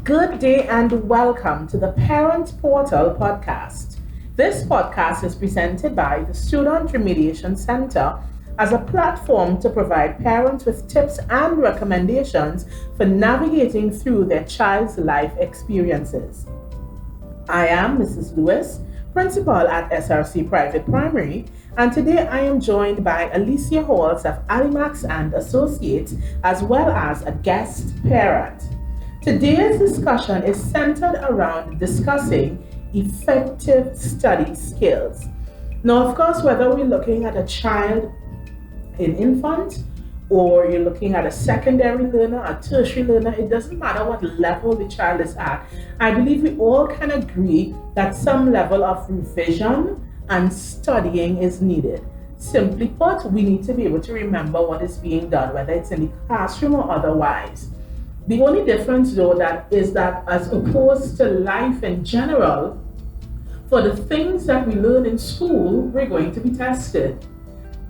Good day and welcome to the Parent Portal podcast. This podcast is presented by the Student Remediation Center as a platform to provide parents with tips and recommendations for navigating through their child's life experiences. I am Mrs. Lewis, Principal at SRC Private Primary, and today I am joined by Alicia Halls of ALEMACSS Associates as well as a guest parent. Today's discussion is centered around discussing effective study skills. Now, of course, whether we're looking at a child in infant or you're looking at a secondary learner, a tertiary learner, it doesn't matter what level the child is at. I believe we all can agree that some level of revision and studying is needed. Simply put, we need to be able to remember what is being done, whether it's in the classroom or otherwise. The only difference though is that as opposed to life in general, for the things that we learn in school, we're going to be tested.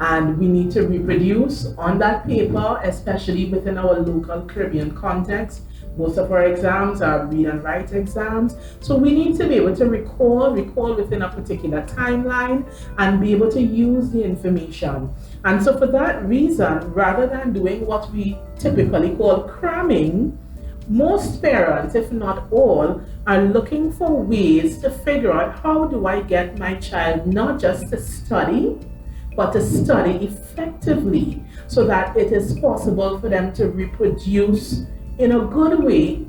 And we need to reproduce on that paper, especially within our local Caribbean context. Most of our exams are read and write exams. So we need to be able to recall within a particular timeline and be able to use the information. And so for that reason, rather than doing what we typically call cramming, most parents, if not all, are looking for ways to figure out how do I get my child not just to study, but to study effectively so that it is possible for them to reproduce in a good way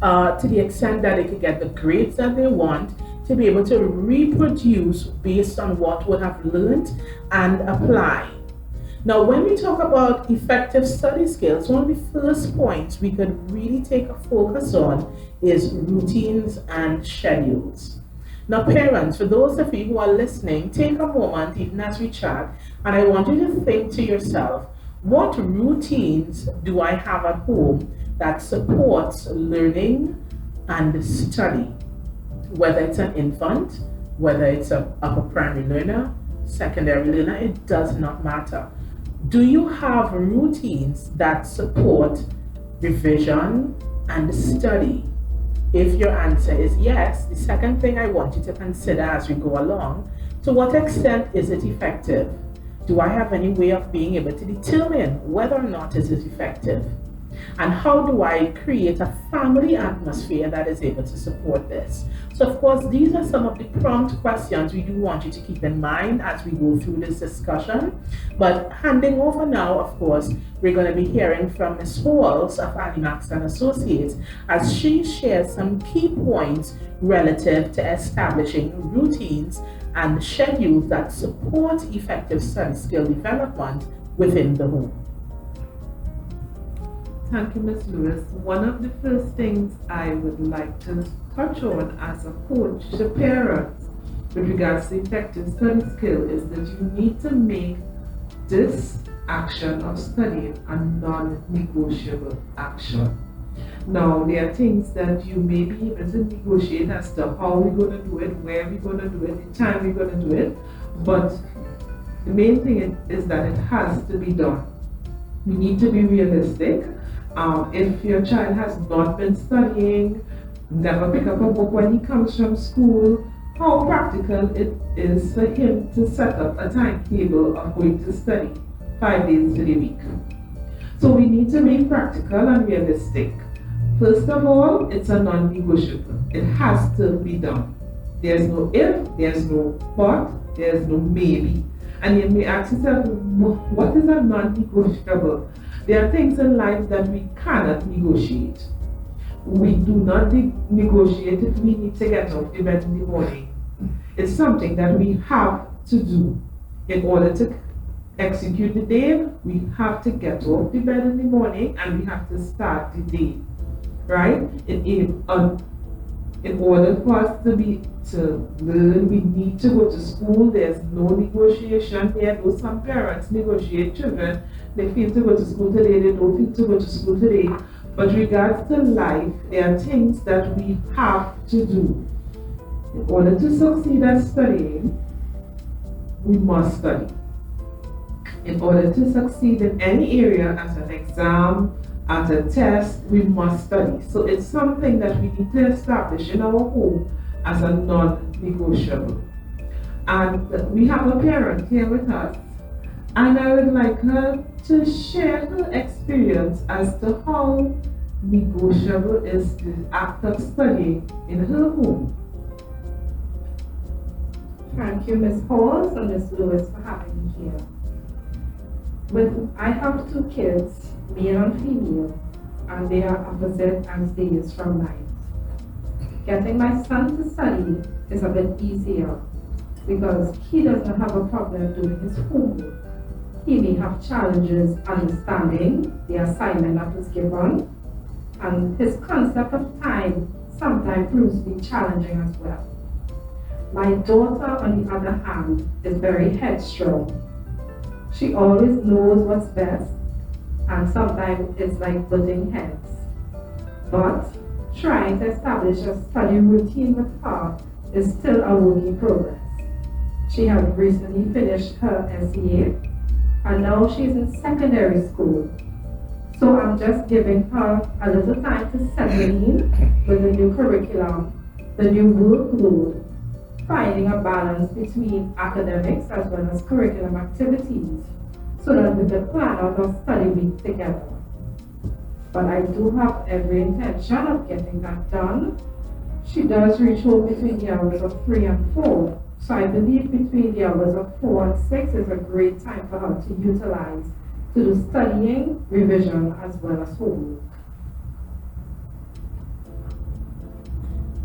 to the extent that they can get the grades that they want, to be able to reproduce based on what we have learned and apply. Now, when we talk about effective study skills, one of the first points we could really take a focus on is routines and schedules. Now, parents, for those of you who are listening, take a moment, even as we chat, and I want you to think to yourself, what routines do I have at home that supports learning and study? Whether it's an infant, whether it's an upper primary learner, secondary learner, it does not matter. Do you have routines that support revision and study? If your answer is yes, the second thing I want you to consider as we go along, to what extent is it effective? Do I have any way of being able to determine whether or not it is effective? And how do I create a family atmosphere that is able to support this? So of course, these are some of the prompt questions we do want you to keep in mind as we go through this discussion. But handing over now, of course, we're going to be hearing from Ms. Halls of ALEMACSS Associates as she shares some key points relative to establishing routines and schedules that support effective study skill development within the home. Thank you, Ms. Lewis. One of the first things I would like to touch on as a coach to parents with regards to effective study skill is that you need to make this action of studying a non-negotiable action. Now, there are things that you may be able to negotiate as to how we're going to do it, where we're going to do it, the time we're going to do it, but the main thing is that it has to be done. We need to be realistic. If your child has not been studying, never pick up a book when he comes from school, how practical it is for him to set up a timetable of going to study 5 days to the week. So we need to be practical and realistic. First of all, it's a non-negotiable. It has to be done. There's no if, there's no but, there's no maybe. And you may ask yourself, what is a non-negotiable? There are things in life that we cannot negotiate. We do not negotiate if we need to get out of bed in the morning. It's something that we have to do. In order to execute the day, we have to get out of bed in the morning and we have to start the day, right? In order for us to learn, we need to go to school. There's no negotiation here. Though some parents negotiate children, they feel to go to school today, they don't feel to go to school today. But regards to life, there are things that we have to do. In order to succeed at studying, we must study. In order to succeed in any area, as an exam, at a test, we must study. So it's something that we need to establish in our home as a non-negotiable. And we have a parent here with us, and I would like her to share her experience as to how negotiable is the act of studying in her home. Thank you, Ms. Halls and Ms. Lewis, for having me here. I have two kids, male and female, and they are opposite as days from night. Getting my son to study is a bit easier because he doesn't have a problem doing his homework. He may have challenges understanding the assignment that was given, and his concept of time sometimes proves to be challenging as well. My daughter, on the other hand, is very headstrong. She always knows what's best, and sometimes it's like butting heads. But trying to establish a study routine with her is still a work in progress. She has recently finished her SEA, and now she's in secondary school. So I'm just giving her a little time to settle in with the new curriculum, the new workload, finding a balance between academics as well as curriculum activities so that we can plan out our study week together. But I do have every intention of getting that done. She does reach home between the hours of 3 and 4, so I believe between the hours of 4 and 6 is a great time for her to utilize to do studying, revision, as well as homework.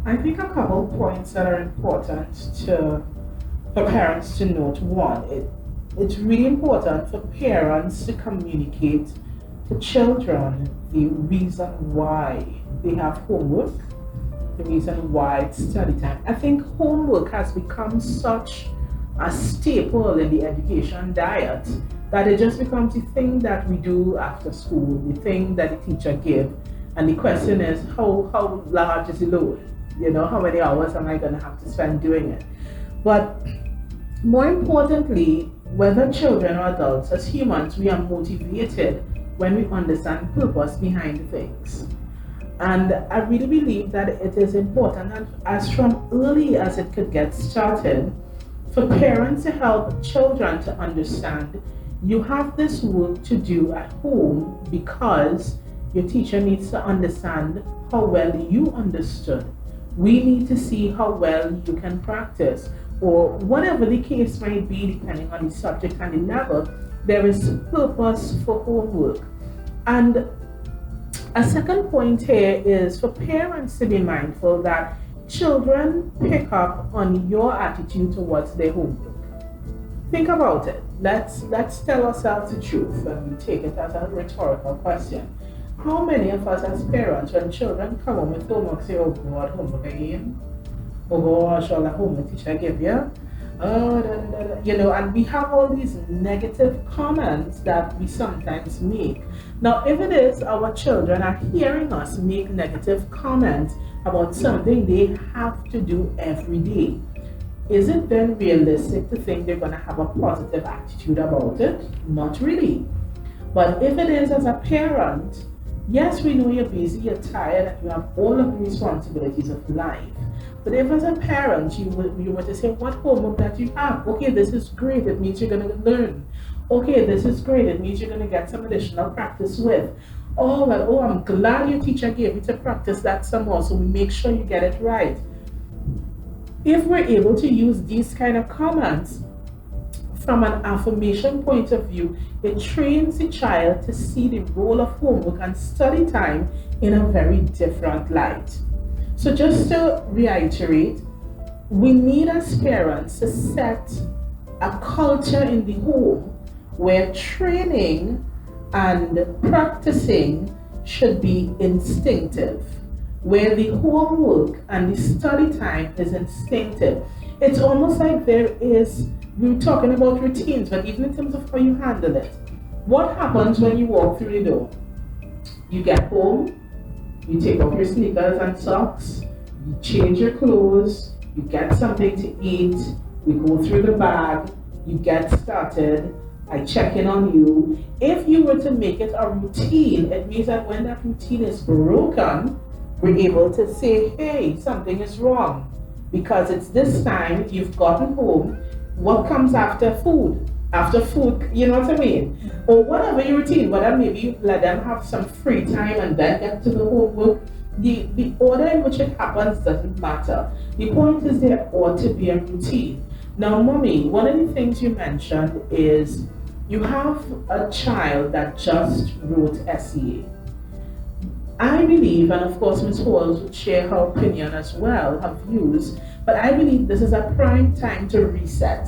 I think a couple points that are important for parents to note. One, it's really important for parents to communicate to children the reason why they have homework, the reason why it's study time. I think homework has become such a staple in the education diet that it just becomes the thing that we do after school, the thing that the teacher gives, and the question is how large is the load? You know, how many hours am I going to have to spend doing it? But more importantly, whether children or adults, as humans, we are motivated when we understand purpose behind things. And I really believe that it is important, and as from early as it could get started, for parents to help children to understand you have this work to do at home because your teacher needs to understand how well you understood. We need to see how well you can practice, or whatever the case might be, depending on the subject and the level, there is purpose for homework. And a second point here is for parents to be mindful that children pick up on your attitude towards their homework. Think about it. Let's tell ourselves the truth and we take it as a rhetorical question. How many of us as parents, when children come home with homework, say, oh God, homework again? Oh gosh, all the homework teacher give you? You know, and we have all these negative comments that we sometimes make. Now, if it is our children are hearing us make negative comments about something they have to do every day, is it then realistic to think they're going to have a positive attitude about it? Not really. But if it is as a parent, yes, we know you're busy, you're tired, and you have all of the responsibilities of life. But if as a parent, you were to say, what homework that you have? Okay, this is great, it means you're going to learn. Okay, this is great, it means you're going to get some additional practice with. Oh, well, oh, I'm glad your teacher gave you to practice that some more, so we make sure you get it right. If we're able to use these kind of comments from an affirmation point of view, it trains the child to see the role of homework and study time in a very different light. So just to reiterate, we need as parents to set a culture in the home where training and practicing should be instinctive, where the homework and the study time is instinctive. It's almost like we're talking about routines, but even in terms of how you handle it. What happens when you walk through the door? You get home, you take off your sneakers and socks, you change your clothes, you get something to eat, we go through the bag, you get started, I check in on you. If you were to make it a routine, it means that when that routine is broken, we're able to say, hey, something is wrong. Because it's this time you've gotten home. What comes after food? After food, you know what I mean? Or whatever your routine, whether maybe you let them have some free time and then get to the homework. The order in which it happens doesn't matter. The point is there ought to be a routine. Now, mommy, one of the things you mentioned is you have a child that just wrote SEA. I believe, and of course Ms. Halls would share her opinion as well, her views, but I believe this is a prime time to reset.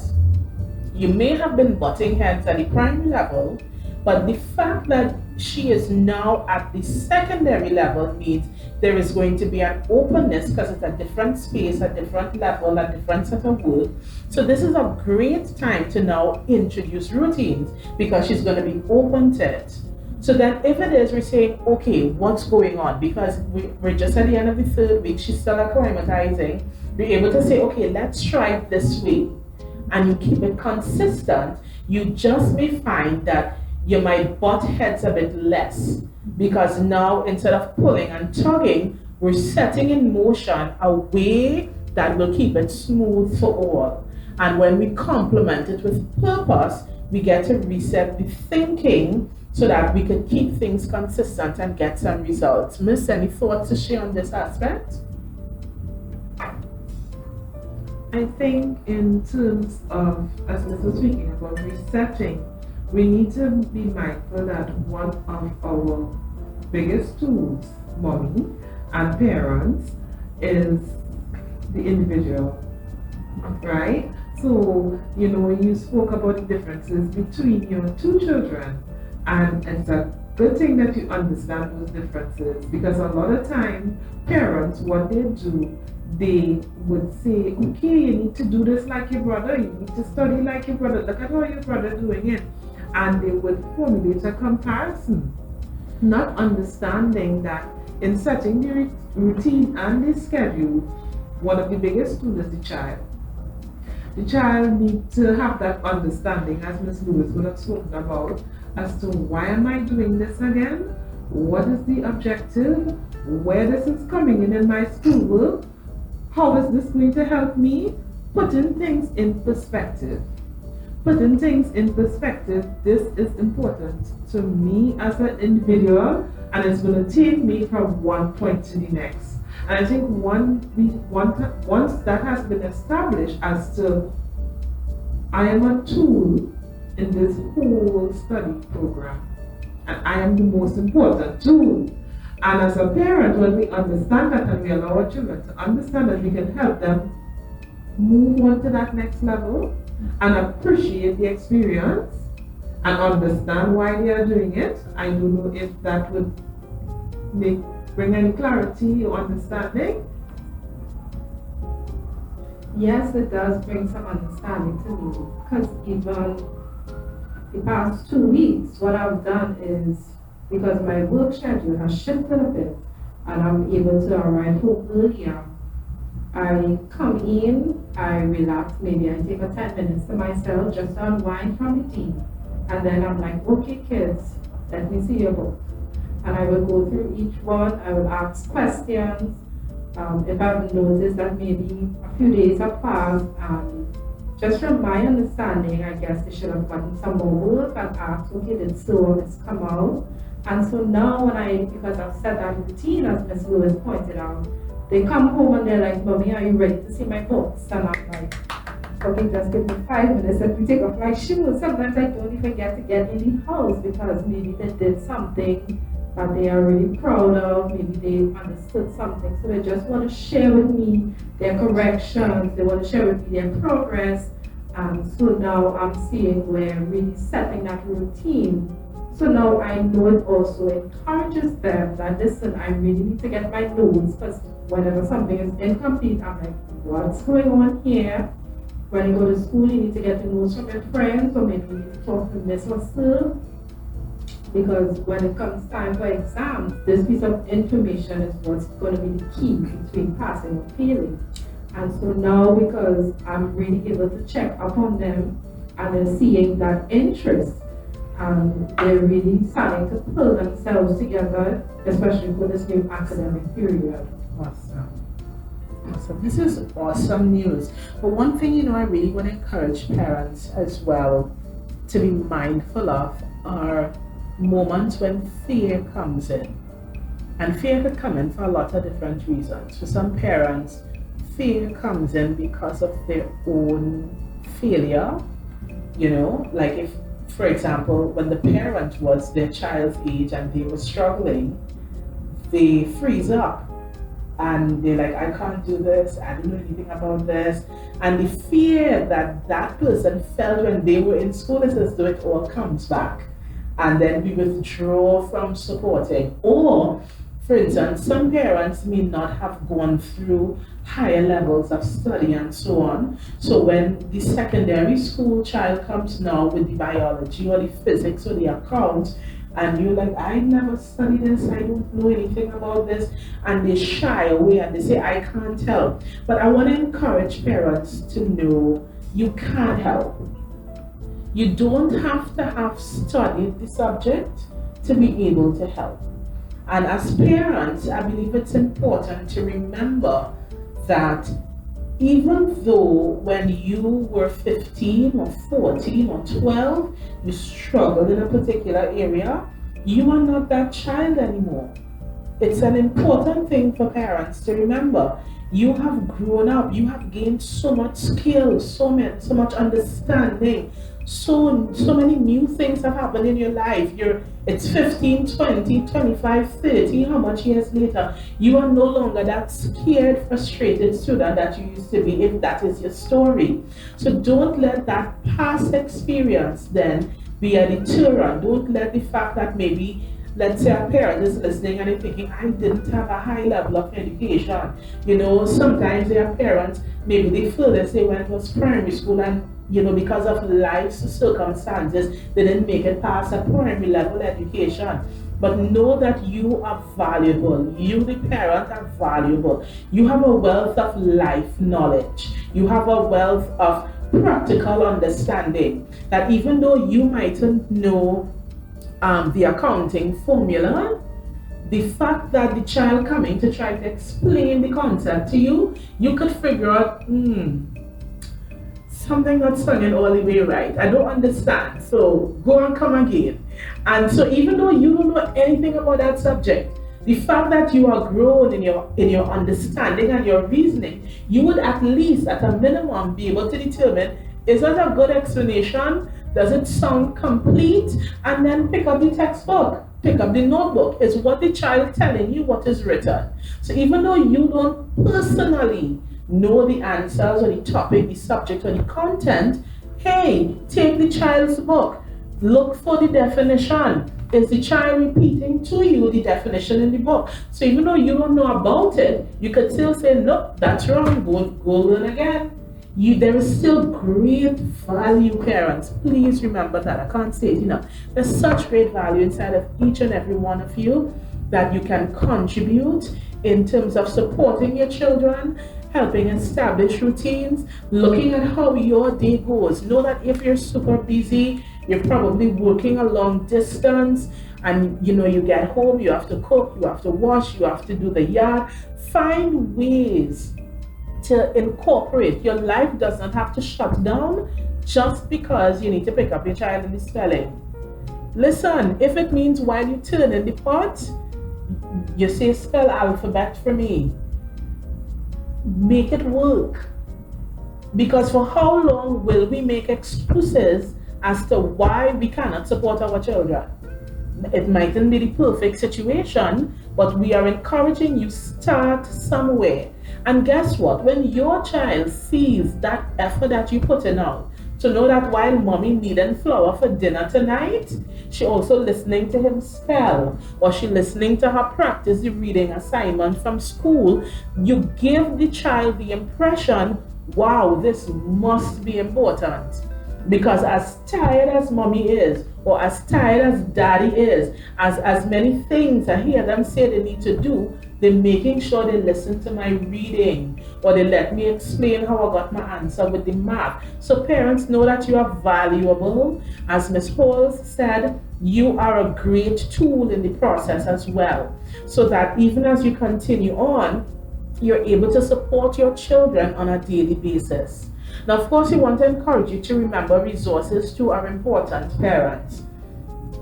You may have been butting heads at the primary level, but the fact that she is now at the secondary level means there is going to be an openness because it's a different space, a different level, a different set of work. So this is a great time to now introduce routines because she's going to be open to it. So then if it is, we're saying, okay, what's going on? Because we're just at the end of the third week, she's still acclimatizing. We're able to say, okay, let's try it this way. And you keep it consistent. You just may find that you might butt heads a bit less because now instead of pulling and tugging, we're setting in motion a way that will keep it smooth for all. And when we complement it with purpose, we get to reset the thinking so that we can keep things consistent and get some results. Miss, any thoughts to share on this aspect? I think in terms of, as Ms. was speaking about resetting, we need to be mindful that one of our biggest tools, mommy and parents, is the individual, right? So, you know, you spoke about the differences between your two children, and it's a good thing that you understand those differences, because a lot of time, parents, what they do, they would say, okay, you need to do this like your brother, you need to study like your brother, look at how your brother doing it. And they would formulate a comparison, not understanding that in setting the routine and the schedule, one of the biggest tools is the child. The child needs to have that understanding, as Ms. Lewis would have spoken about, as to why am I doing this again? What is the objective? Where this is coming in my schoolwork? How is this going to help me? Putting things in perspective. Putting things in perspective, this is important to me as an individual, and it's going to take me from one point to the next. And I think once that has been established as to I am a tool in this whole study program, and I am the most important tool. And as a parent, when we understand that and we allow our children to understand that we can help them move on to that next level and appreciate the experience and understand why they are doing it. I don't know if that would bring any clarity or understanding. Yes, it does bring some understanding to me, because even the past 2 weeks, what I've done is, because my work schedule has shifted a bit and I'm able to arrive home earlier, I come in, I relax, maybe I take a 10 minutes to myself just to unwind from the team. And then I'm like, okay kids, let me see your book. And I will go through each one, I will ask questions. If I've noticed that maybe a few days have passed, just from my understanding, I guess they should have gotten some more work and asked, okay, did so this come out? And so now because I've set that routine, as Ms. Lewis pointed out, they come home and they're like, Mommy, are you ready to see my books? And I'm like, okay, just give me 5 minutes. Let me take off my shoes. Sometimes I don't even get to get in the house because maybe they did something that they are really proud of. Maybe they understood something. So they just want to share with me their corrections. They want to share with me their progress. And so now I'm seeing we're really setting that routine. So now I know it also encourages them that, listen, I really need to get my notes, because whenever something is incomplete, I'm like, what's going on here? When you go to school, you need to get the notes from your friends, or maybe you need to talk to Miss or Sir, because when it comes time for exams, this piece of information is what's going to be the key between passing or failing. And so now, because I'm really able to check up on them, and they're seeing that interest, and they're really starting to pull themselves together, especially for this new academic period. Awesome. Awesome. This is awesome news. But one thing, I really want to encourage parents as well to be mindful of are moments when fear comes in. And fear could come in for a lot of different reasons. For some parents, fear comes in because of their own failure. Like if, for example, when the parent was their child's age and they were struggling, they freeze up and they're like, I can't do this, I don't know anything about this. And the fear that that person felt when they were in school is as though it all comes back. And then we withdraw from supporting. Or, for instance, some parents may not have gone through higher levels of study and so on. So when the secondary school child comes now with the biology or the physics or the accounts, and you're like, I never studied this, I don't know anything about this, and they shy away and they say, I can't help. But I want to encourage parents to know you can help. You don't have to have studied the subject to be able to help. And as parents, I believe it's important to remember that even though when you were 15 or 14 or 12, you struggled in a particular area, you are not that child anymore. It's an important thing for parents to remember. You have grown up, you have gained so much skills, so much understanding, so many new things have happened in your life. It's 15, 20, 25, 30, how much years later, you are no longer that scared, frustrated student that you used to be, if that is your story. So don't let that past experience then be a deterrent. Don't let the fact that maybe, let's say a parent is listening and they're thinking, I didn't have a high level of education. Sometimes their parents, maybe the furthest they went was primary school, and because of life's circumstances, they didn't make it past a primary level education. But know that you are valuable. You, the parent, are valuable. You have a wealth of life knowledge. You have a wealth of practical understanding that even though you mightn't know the accounting formula, the fact that the child coming to try to explain the concept to you, you could figure out, something not sounding all the way right. I don't understand. So go and come again. And so even though you don't know anything about that subject, the fact that you are grown in your understanding and your reasoning, you would at least, at a minimum, be able to determine, is that a good explanation? Does it sound complete? And then pick up the textbook, pick up the notebook. Is what the child telling you what is written? So even though you don't personally know the answers or the topic, the subject or the content, hey, take the child's book, look for the definition. Is the child repeating to you the definition in the book? So even though you don't know about it, you could still say, no, that's wrong, go learn again. There is still great value, parents. Please remember that. I can't say it enough. There's such great value inside of each and every one of you that you can contribute in terms of supporting your children, helping establish routines, looking at how your day goes. Know that if you're super busy, you're probably working a long distance, and you get home, you have to cook, you have to wash, you have to do the yard. Find ways to incorporate. Your life does not have to shut down just because you need to pick up your child in the spelling. Listen, if it means while you turn in the pot, you say spell alphabet for me, make it work. Because for how long will we make excuses as to why we cannot support our children? It mightn't be the perfect situation, but we are encouraging you, start somewhere. And guess what? When your child sees that effort that you put in out, to know that while mommy needing flour for dinner tonight, she also listening to him spell, or she listening to her practice the reading assignment from school, you give the child the impression, wow, this must be important. Because as tired as mommy is, or as tired as daddy is, as many things I hear them say they need to do, They're making sure they listen to my reading, or they let me explain how I got my answer with the math. So parents, know that you are valuable. As Ms. Halls said, you are a great tool in the process as well, so that even as you continue on, you're able to support your children on a daily basis. Now, of course, we want to encourage you to remember resources too are important, parents.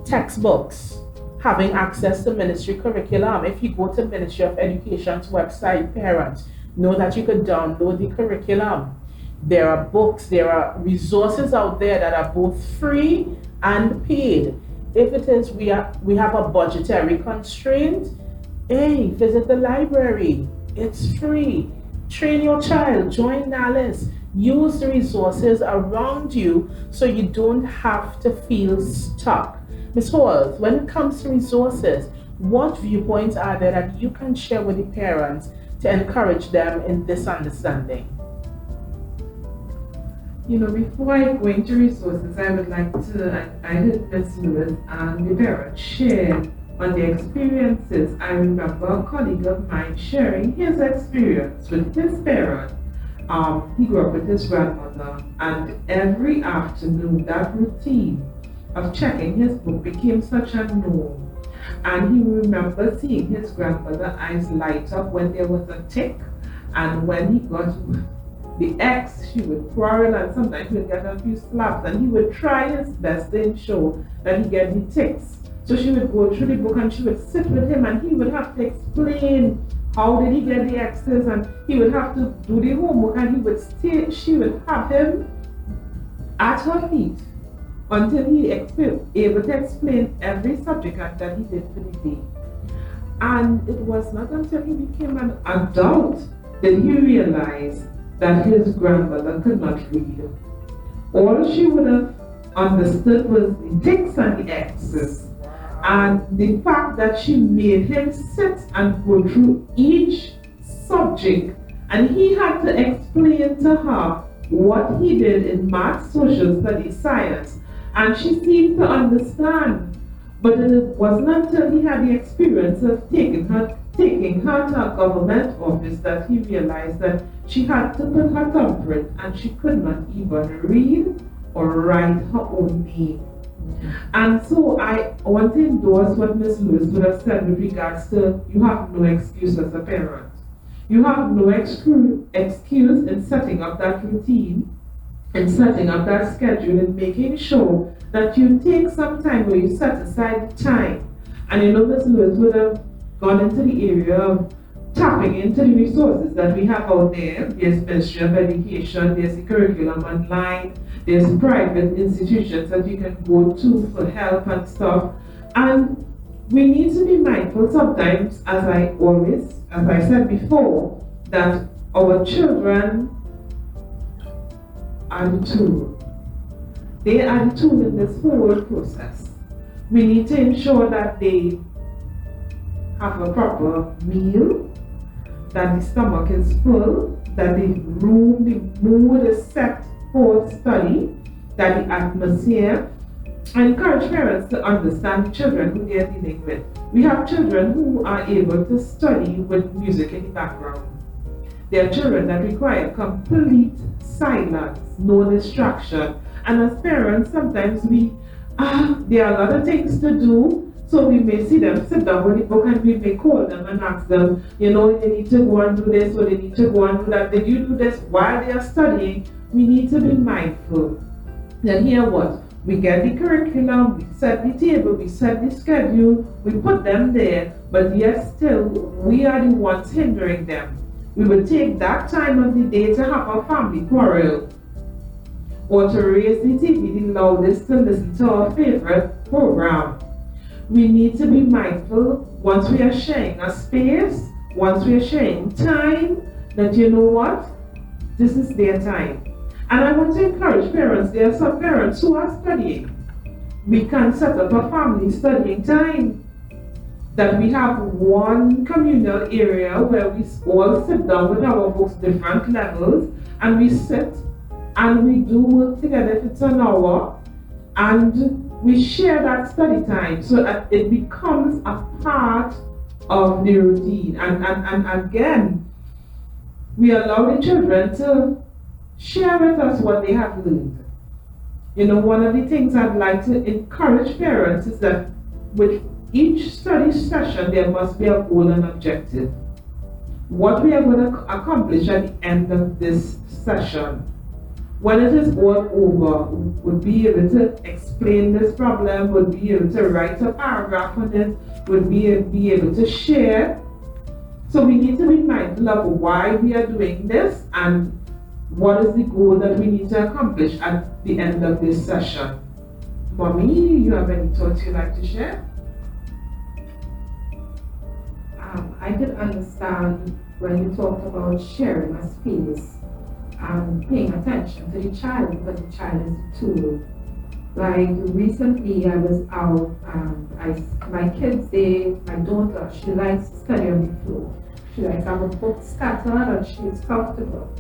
Textbooks, having access to ministry curriculum. If you go to Ministry of Education's website, parents, know that you could download the curriculum. There are books, there are resources out there that are both free and paid. If it is we have a budgetary constraint, hey, visit the library. It's free. Train your child, join ALEMACSS. Use the resources around you so you don't have to feel stuck. Ms. Halls, when it comes to resources, what viewpoints are there that you can share with the parents to encourage them in this understanding? Before I go into resources, I would like to, I heard Ms. Lewis and the parents share on their experiences. I remember a colleague of mine sharing his experience with his parents. He grew up with his grandmother, and every afternoon that routine of checking his book became such a norm. And he remembered seeing his grandmother's eyes light up when there was a tick, and when he got the X, she would quarrel, and sometimes he would get a few slaps, and he would try his best to ensure that he get the ticks. So she would go through the book and she would sit with him, and he would have to explain how did he get the X's, and he would have to do the homework, and he would stay, she would have him at her feet until he able to explain every subject that he did for the day. And it was not until he became an adult that he realized that his grandmother could not read. All she would have understood was the ticks and the X's. And the fact that she made him sit and go through each subject, and he had to explain to her what he did in math, social studies, science, and she seemed to understand. But it wasn't until he had the experience of taking her to a government office that he realized that she had to put her thumbprint, and she could not even read or write her own name. And so I want to endorse what Ms. Lewis would have said with regards to you have no excuse as a parent. You have no excuse in setting up that routine, in setting up that schedule, and making sure that you take some time where you set aside the time. And Ms. Lewis would have gone into the area of tapping into the resources that we have out there. There's Ministry of Education, there's the curriculum online, there's private institutions that you can go to for help and stuff. And we need to be mindful sometimes, as I said before, that our children are the tool. They are the tool in this whole process. We need to ensure that they have a proper meal, that the stomach is full, that the mood is set for study, that the atmosphere. I encourage parents to understand the children who they are dealing with. We have children who are able to study with music in the background. There are children that require complete silence, no distraction. And as parents, sometimes there are a lot of things to do. So we may see them sit down with the book, and we may call them and ask them, they need to go and do this, or they need to go and do that. Did you do this while they are studying? We need to be mindful. Then here what? We get the curriculum, we set the table, we set the schedule, we put them there, but yet still we are the ones hindering them. We will take that time of the day to have a family quarrel, or to raise the TV the loudest to listen to our favorite program. We need to be mindful once we are sharing a space, once we are sharing time, that this is their time. And I want to encourage parents, there are some parents who are studying. We can set up a family studying time, that we have one communal area where we all sit down with our books, different levels, and we sit and we do work together if it's an hour, and we share that study time so that it becomes a part of the routine. And again, we allow the children to share with us what they have learned. You know, one of the things I'd like to encourage parents is that with each study session, there must be a goal and objective. What we are going to accomplish at the end of this session, when it is all over, would be able to explain this problem, would be able to write a paragraph on it, would be able to share. So we need to be mindful of why we are doing this and what is the goal that we need to accomplish at the end of this session. Mommy, you have any thoughts you'd like to share? I could understand when you talked about sharing a space and paying attention to the child, because the child is a tool. Like recently I was out and my daughter, she likes to study on the floor. She likes to have a book scattered and she's comfortable.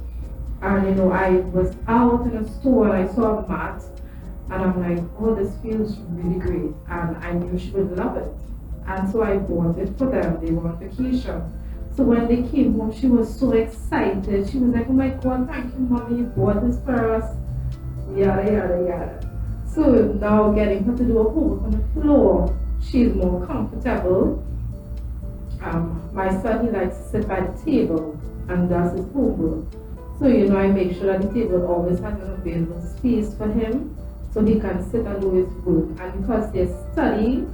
And you know, I was out in a store and I saw a mat and I'm like, oh, this feels really great. And I knew she would love it. And so I bought it for them. They were on vacation. So when they came home, she was so excited. She was like, oh my God, thank you, Mommy, you bought this for us. Yada, yada, yada. So now getting her to do a homework on the floor, she's more comfortable. My son, he likes to sit by the table and does his homework. So, you know, I make sure that the table always has an available space for him so he can sit and do his work. And because their study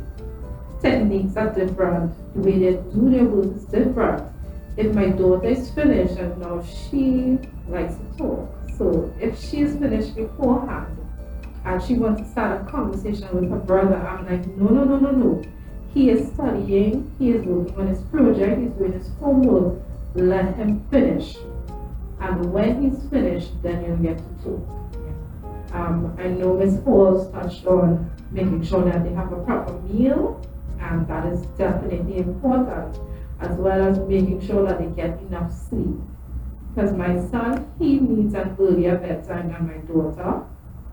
techniques are different, the way they do their work is different. If my daughter is finished and now she likes to talk, so if she's finished beforehand and she wants to start a conversation with her brother, I'm like, no. He is studying, he is working on his project, he's doing his homework, let him finish. And when he's finished, then you'll get to talk. I know Ms. Halls touched on making sure that they have a proper meal, and that is definitely important, as well as making sure that they get enough sleep. Because my son, he needs an earlier bedtime than my daughter.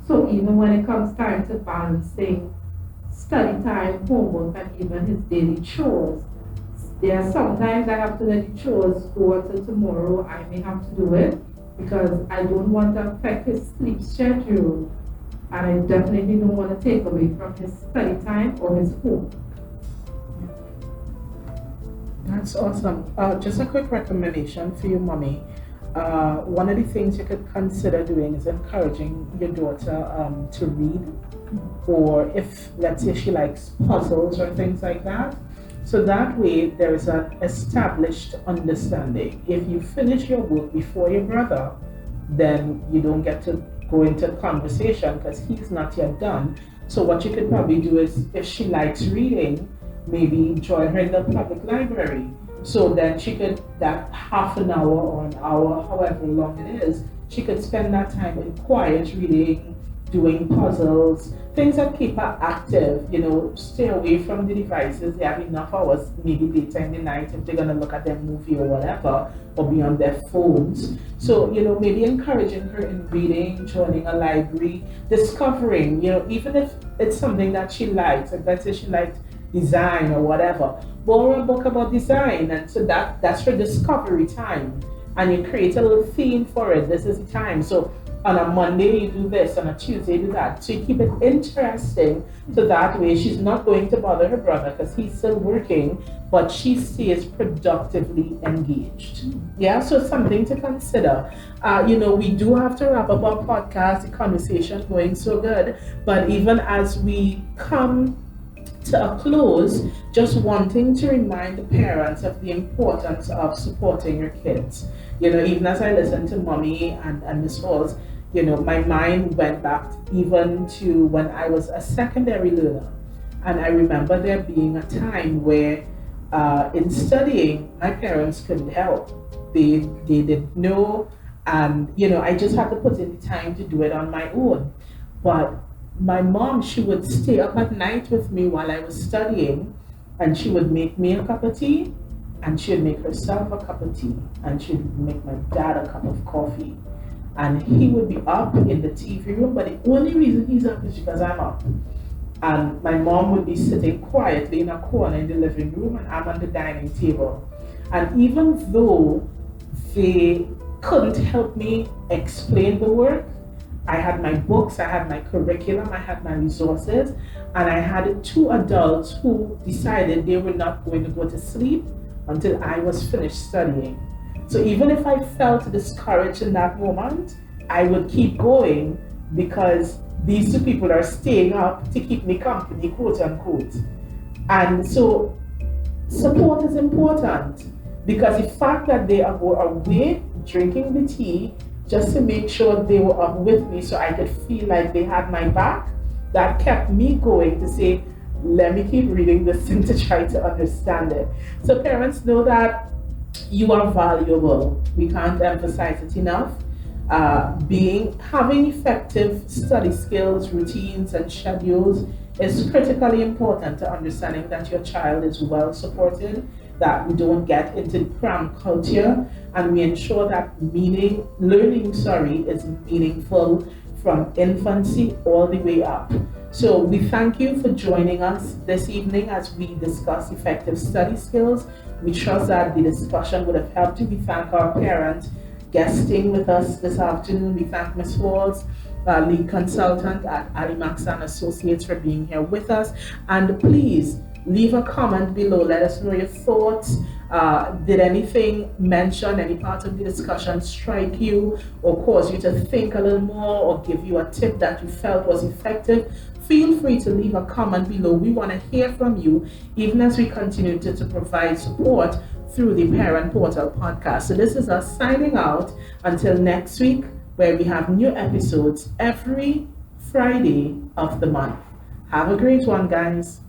So even when it comes time to balancing study time, homework, and even his daily chores, there are sometimes I have to let the chores go until tomorrow. I may have to do it because I don't want to affect his sleep schedule. And I definitely don't want to take away from his study time or his homework. That's awesome. Just a quick recommendation for you, Mommy. One of the things you could consider doing is encouraging your daughter to read, or if, let's say, she likes puzzles or things like that. So that way there is an established understanding. If you finish your work before your brother, then you don't get to go into conversation because he's not yet done. So what you could probably do is, if she likes reading, maybe join her in the public library. So then she could, that half an hour or an hour, however long it is, she could spend that time in quiet reading, doing puzzles, things that keep her active, you know, stay away from the devices. They have enough hours, maybe later in the night, if they're gonna look at their movie or whatever, or be on their phones. So, you know, maybe encouraging her in reading, joining a library, discovering, you know, even if it's something that she likes, like let's say she liked design or whatever, borrow a book about design, and so that's her discovery time. And you create a little theme for it. This is the time. So on a Monday you do this, on a Tuesday you do that. So you keep it interesting, so that way she's not going to bother her brother because he's still working, but she stays productively engaged. Yeah, so something to consider. You know, we do have to wrap up our podcast, the conversation going so good, but even as we come to a close, just wanting to remind the parents of the importance of supporting your kids. You know, even as I listened to Mommy and Ms. Halls, you know, my mind went back even to when I was a secondary learner. And I remember there being a time where in studying, my parents couldn't help. They didn't know, and you know, I just had to put in the time to do it on my own. But my mom, she would stay up at night with me while I was studying, and she would make me a cup of tea, and she'd make herself a cup of tea, and she'd make my dad a cup of coffee. And he would be up in the TV room, but the only reason he's up is because I'm up. And my mom would be sitting quietly in a corner in the living room, and I'm on the dining table. And even though they couldn't help me explain the work, I had my books, I had my curriculum, I had my resources, and I had two adults who decided they were not going to go to sleep until I was finished studying. So even if I felt discouraged in that moment, I would keep going because these two people are staying up to keep me company, quote unquote. And so support is important, because the fact that they were awake drinking the tea just to make sure they were up with me so I could feel like they had my back, that kept me going to say, let me keep reading this thing to try to understand it. So parents, know that you are valuable. We can't emphasize it enough. Having effective study skills, routines, and schedules is critically important to understanding that your child is well supported, that we don't get into cram culture, and we ensure that learning is meaningful from infancy all the way up. So we thank you for joining us this evening as we discuss effective study skills. We trust that the discussion would have helped you. We thank our parents guesting with us this afternoon. We thank Ms. Halls, lead consultant at ALEMACSS Associates, for being here with us. And please leave a comment below. Let us know your thoughts. Did anything mentioned, any part of the discussion strike you or cause you to think a little more, or give you a tip that you felt was effective? Feel free to leave a comment below. We want to hear from you, even as we continue to provide support through the Parent Portal podcast. So this is us signing out until next week, where we have new episodes every Friday of the month. Have a great one, guys.